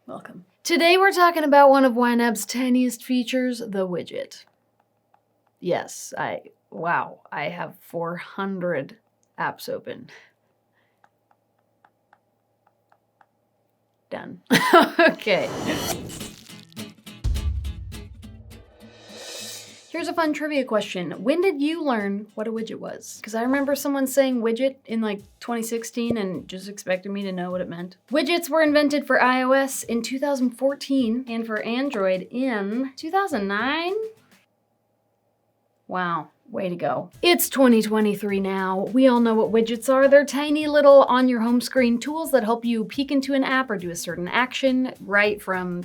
welcome. Today we're talking about one of YNAB's tiniest features, the widget. Yes, wow, I have 400 apps open. Done. Okay. Here's a fun trivia question. When did you learn what a widget was? Because I remember someone saying widget in like 2016 and just expected me to know what it meant. Widgets were invented for iOS in 2014 and for Android in 2009? Wow, way to go. It's 2023 now. We all know what widgets are. They're tiny little on your home screen tools that help you peek into an app or do a certain action right from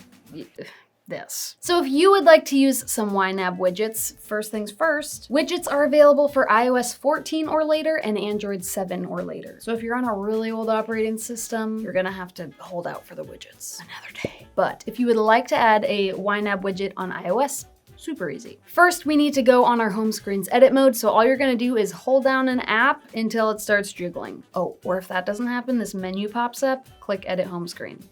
this. So if you would like to use some YNAB widgets, first things first, widgets are available for iOS 14 or later and Android 7 or later. So if you're on a really old operating system, you're gonna have to hold out for the widgets another day. But if you would like to add a YNAB widget on iOS, super easy. First, we need to go on our home screen's edit mode. So all you're gonna do is hold down an app until it starts jiggling. Oh, or if that doesn't happen, this menu pops up, click edit home screen.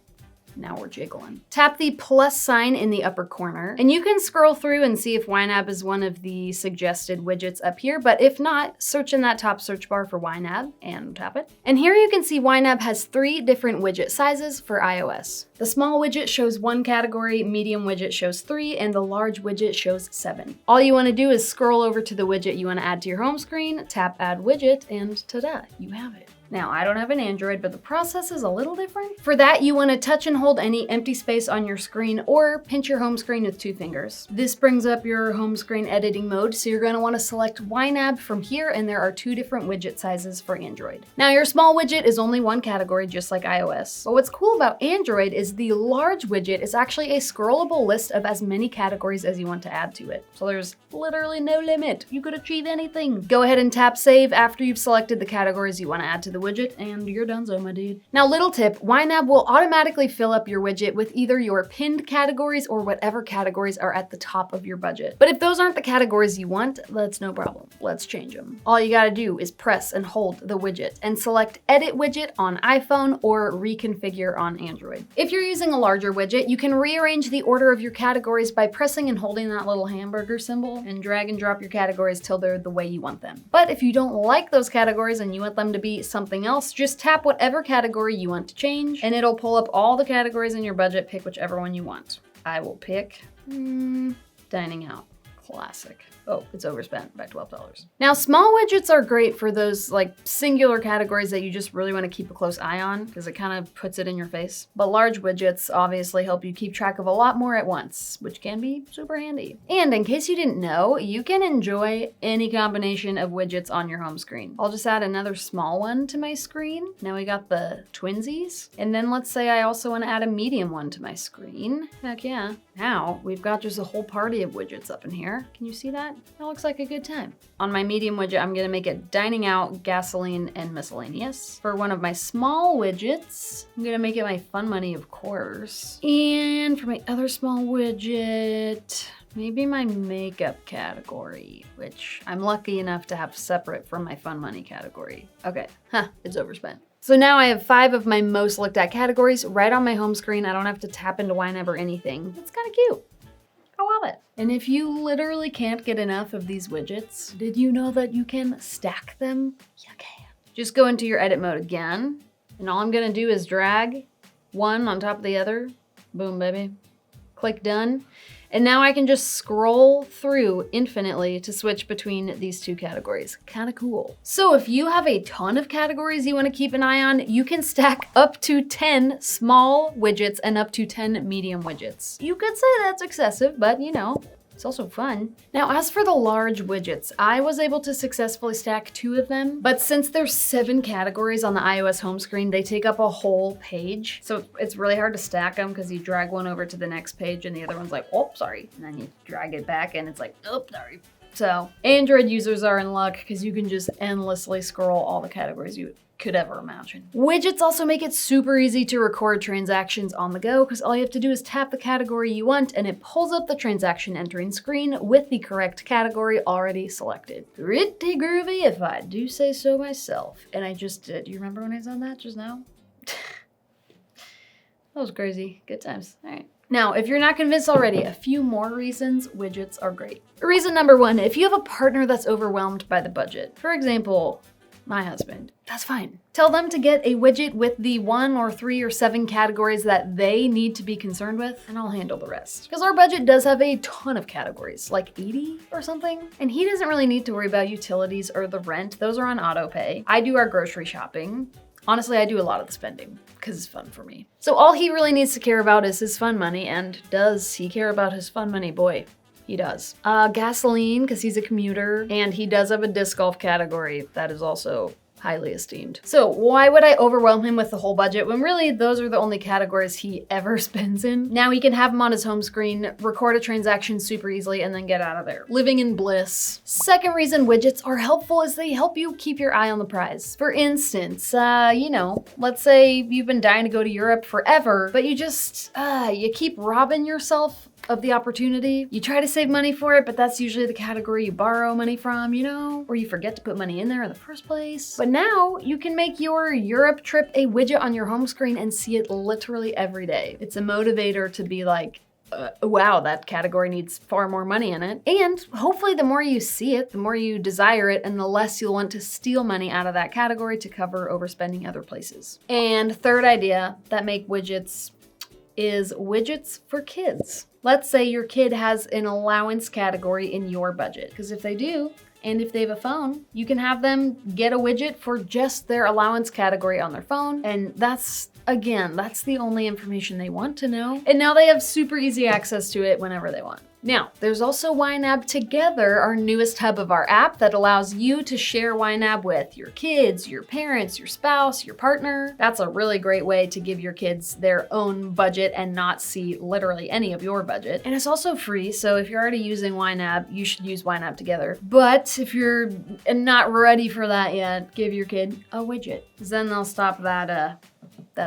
Now we're jiggling. Tap the plus sign in the upper corner, and you can scroll through and see if YNAB is one of the suggested widgets up here, but if not, search in that top search bar for YNAB and tap it. And here you can see YNAB has 3 different widget sizes for iOS. The small widget shows 1 category, medium widget shows 3, and the large widget shows 7. All you wanna do is scroll over to the widget you wanna add to your home screen, tap add widget, and ta-da, you have it. Now, I don't have an Android, but the process is a little different. For that, you want to touch and hold any empty space on your screen or pinch your home screen with 2 fingers. This brings up your home screen editing mode, so you're going to want to select YNAB from here, and there are 2 different widget sizes for Android. Now, your small widget is only 1 category, just like iOS. But what's cool about Android is the large widget is actually a scrollable list of as many categories as you want to add to it. So there's literally no limit. You could achieve anything. Go ahead and tap save after you've selected the categories you want to add to the widget, and you're donezo, my dude. Now, little tip, YNAB will automatically fill up your widget with either your pinned categories or whatever categories are at the top of your budget. But if those aren't the categories you want, that's no problem. Let's change them. All you gotta do is press and hold the widget and select edit widget on iPhone or reconfigure on Android. If you're using a larger widget, you can rearrange the order of your categories by pressing and holding that little hamburger symbol and drag and drop your categories till they're the way you want them. But if you don't like those categories and you want them to be something else, just tap whatever category you want to change and it'll pull up all the categories in your budget. Pick whichever one you want. I will pick dining out. Classic. Oh, it's overspent by $12. Now, small widgets are great for those like singular categories that you just really want to keep a close eye on because it kind of puts it in your face. But large widgets obviously help you keep track of a lot more at once, which can be super handy. And in case you didn't know, you can enjoy any combination of widgets on your home screen. I'll just add another small one to my screen. Now we got the twinsies. And then let's say I also want to add a medium one to my screen. Heck yeah. Now we've got just a whole party of widgets up in here. Can you see that? That looks like a good time. On my medium widget, I'm gonna make it dining out, gasoline, and miscellaneous. For one of my small widgets, I'm gonna make it my fun money, of course. And for my other small widget, maybe my makeup category, which I'm lucky enough to have separate from my fun money category. Okay, it's overspent. So now I have 5 of my most looked at categories right on my home screen. I don't have to tap into YNAB or anything. It's kind of cute. I love it. And if you literally can't get enough of these widgets, did you know that you can stack them? You can. Just go into your edit mode again, and all I'm gonna do is drag one on top of the other. Boom, baby. Click done. And now I can just scroll through infinitely to switch between these 2 categories. Kind of cool. So if you have a ton of categories you want to keep an eye on, you can stack up to 10 small widgets and up to 10 medium widgets. You could say that's excessive, but you know, it's also fun. Now, as for the large widgets, I was able to successfully stack 2 of them, but since there's 7 categories on the iOS home screen, they take up a whole page. So it's really hard to stack them because you drag one over to the next page and the other one's like, oh, sorry. And then you drag it back and it's like, oh, sorry. So Android users are in luck because you can just endlessly scroll all the categories you could ever imagine. Widgets also make it super easy to record transactions on the go because all you have to do is tap the category you want and it pulls up the transaction entering screen with the correct category already selected. Pretty groovy if I do say so myself. And I just did. Do you remember when I done that just now? That was crazy. Good times. All right. Now, if you're not convinced already, a few more reasons widgets are great. Reason number one, if you have a partner that's overwhelmed by the budget, for example, my husband, that's fine. Tell them to get a widget with the 1 or 3 or 7 categories that they need to be concerned with, and I'll handle the rest. Because our budget does have a ton of categories, like 80 or something, and he doesn't really need to worry about utilities or the rent. Those are on auto pay. I do our grocery shopping. Honestly, I do a lot of the spending because it's fun for me. So all he really needs to care about is his fun money, and does he care about his fun money? Boy, he does. Gasoline, because he's a commuter, and he does have a disc golf category that is also highly esteemed. So why would I overwhelm him with the whole budget when really those are the only categories he ever spends in? Now he can have them on his home screen, record a transaction super easily, and then get out of there. Living in bliss. Second reason widgets are helpful is they help you keep your eye on the prize. For instance, you know, let's say you've been dying to go to Europe forever, but you just, you keep robbing yourself of the opportunity. You try to save money for it, but that's usually the category you borrow money from, you know, or you forget to put money in there in the first place. But now you can make your Europe trip a widget on your home screen and see it literally every day. It's a motivator to be like, wow, that category needs far more money in it. And hopefully the more you see it, the more you desire it, and the less you'll want to steal money out of that category to cover overspending other places. And third idea that make widgets is widgets for kids. Let's say your kid has an allowance category in your budget, because if they do, and if they have a phone, you can have them get a widget for just their allowance category on their phone. And that's, again, that's the only information they want to know. And now they have super easy access to it whenever they want. Now, there's also YNAB Together, our newest hub of our app that allows you to share YNAB with your kids, your parents, your spouse, your partner. That's a really great way to give your kids their own budget and not see literally any of your budget. And it's also free, so if you're already using YNAB, you should use YNAB Together. But if you're not ready for that yet, give your kid a widget. Then they'll stop that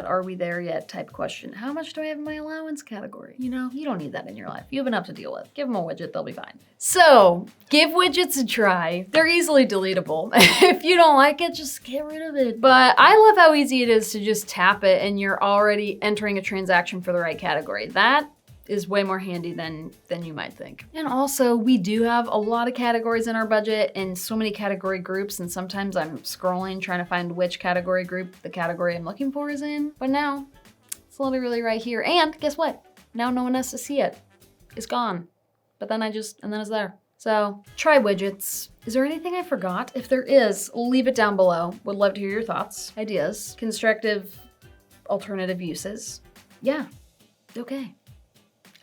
are we there yet type question. How much do I have in my allowance category? You know, you don't need that in your life. You have enough to deal with. Give them a widget, they'll be fine. So give widgets a try. They're easily deletable. If you don't like it, just get rid of it. But I love how easy it is to just tap it and you're already entering a transaction for the right category. That is way more handy than you might think. And also, we do have a lot of categories in our budget and so many category groups, and sometimes I'm scrolling trying to find which category group the category I'm looking for is in. But now, it's literally right here. And guess what? Now no one has to see it. It's gone. But then and then it's there. So try widgets. Is there anything I forgot? If there is, leave it down below. Would love to hear your thoughts, ideas, constructive alternative uses. Yeah, okay.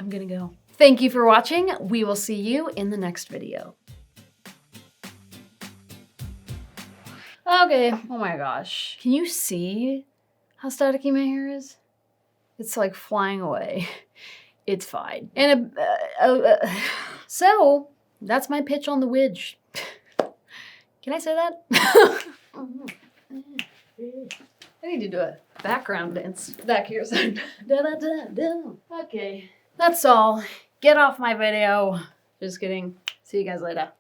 I'm gonna go. Thank you for watching. We will see you in the next video. Okay, oh my gosh. Can you see how staticky my hair is? It's like flying away. It's fine. And so that's my pitch on the widge. Can I say that? I need to do a background dance back here. So okay. That's all. Get off my video. Just kidding. See you guys later.